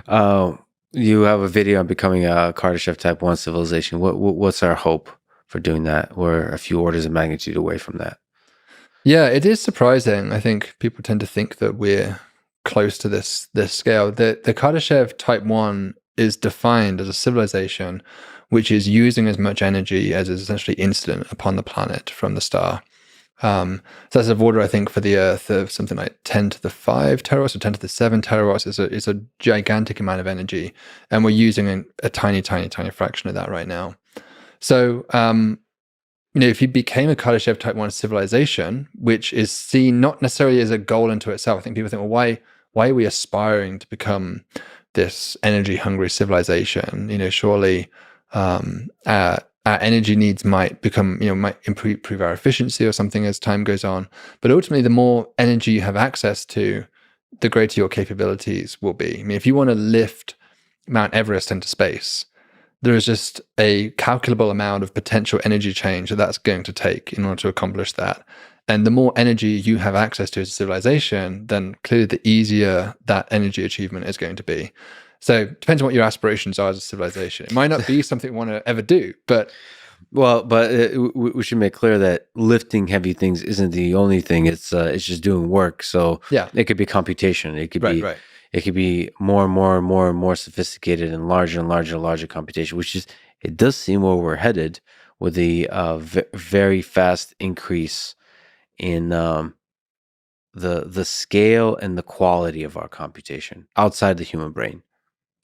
Uh, you have a video on becoming a Kardashev Type 1 civilization. What's our hope for doing that? We're a few orders of magnitude away from that. Yeah, it is surprising. I think people tend to think that we're close to this scale. The Kardashev Type 1 is defined as a civilization which is using as much energy as is essentially incident upon the planet from the star. So that's of order, I think, for the Earth of something like 10 to the 5 terawatts or 10 to the 7 terawatts. It's a gigantic amount of energy, and we're using a tiny fraction of that right now. So, if you became a Kardashev Type 1 civilization, which is seen not necessarily as a goal unto itself, I think people think, well, why are we aspiring to become this energy-hungry civilization? Surely our energy needs might improve our efficiency or something as time goes on. But ultimately, the more energy you have access to, the greater your capabilities will be. I mean, if you want to lift Mount Everest into space, there is just a calculable amount of potential energy change that's going to take in order to accomplish that. And the more energy you have access to as a civilization, then clearly the easier that energy achievement is going to be. So it depends on what your aspirations are as a civilization. It might not be something we want to ever do, but... Well, but we should make clear that lifting heavy things isn't the only thing. It's just doing work. So yeah, it could be computation. It could be... Right. It could be more and more sophisticated and larger computation, which is, it does seem where we're headed with the very fast increase in the scale and the quality of our computation outside the human brain.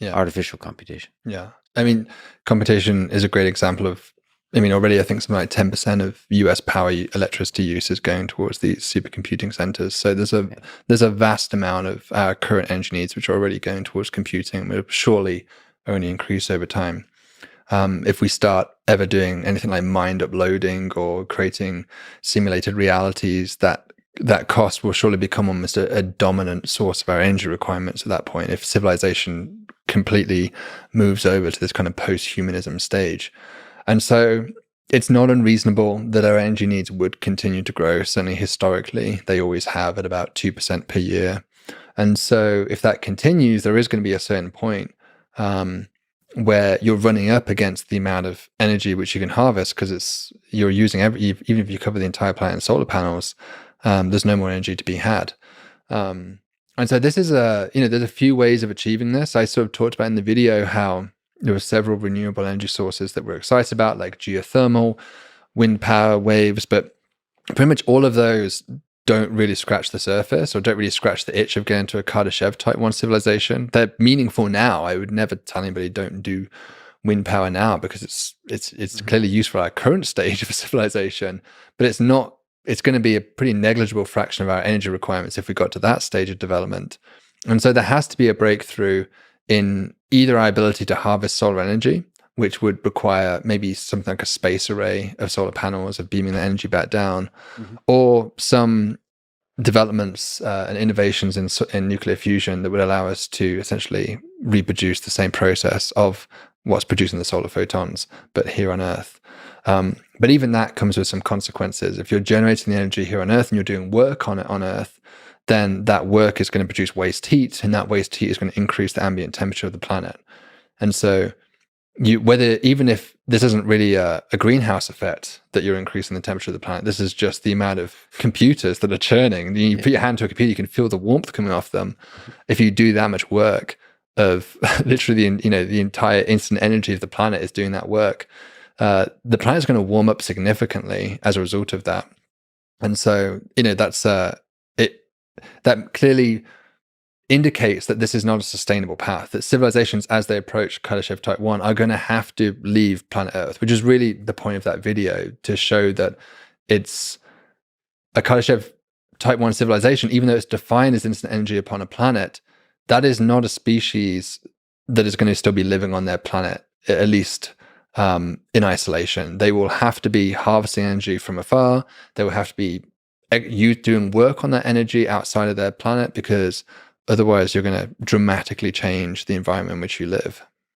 Yeah. Artificial computation. Yeah. I mean, computation is a great example of, already I think something like 10% of US power electricity use is going towards these supercomputing centers. So there's a vast amount of our current energy needs which are already going towards computing and will surely only increase over time. If we start ever doing anything like mind uploading or creating simulated realities, that cost will surely become almost a dominant source of our energy requirements at that point, if civilization completely moves over to this kind of post-humanism stage. And so it's not unreasonable that our energy needs would continue to grow. Certainly historically, they always have at about 2% per year. And so if that continues, there is going to be a certain point where you're running up against the amount of energy which you can harvest, because you're using even if you cover the entire planet in solar panels, there's no more energy to be had. And so this is there's a few ways of achieving this. I sort of talked about in the video how there were several renewable energy sources that we're excited about, like geothermal, wind power, waves, but pretty much all of those don't really scratch the surface or don't really scratch the itch of getting to a Kardashev Type 1 civilization. They're meaningful now. I would never tell anybody don't do wind power now, because it's clearly useful at our current stage of civilization, but it's not. It's going to be a pretty negligible fraction of our energy requirements if we got to that stage of development. And so there has to be a breakthrough in either our ability to harvest solar energy, which would require maybe something like a space array of solar panels of beaming the energy back down, or some developments and innovations in nuclear fusion that would allow us to essentially reproduce the same process of what's producing the solar photons, but here on Earth. But even that comes with some consequences. If you're generating the energy here on Earth and you're doing work on it on Earth, then that work is going to produce waste heat, and that waste heat is going to increase the ambient temperature of the planet. And so even if this isn't really a greenhouse effect that you're increasing the temperature of the planet, this is just the amount of computers that are churning. You put your hand to a computer, you can feel the warmth coming off them. If you do that much work of literally the entire instant energy of the planet is doing that work, the planet is going to warm up significantly as a result of that. And so, that clearly indicates that this is not a sustainable path, that civilizations, as they approach Kardashev Type 1, are going to have to leave planet Earth, which is really the point of that video, to show that it's a Kardashev Type 1 civilization, even though it's defined as instant energy upon a planet, that is not a species that is going to still be living on their planet, at least in isolation. They will have to be harvesting energy from afar. They will have to be doing work on that energy outside of their planet, because otherwise you're going to dramatically change the environment in which you live.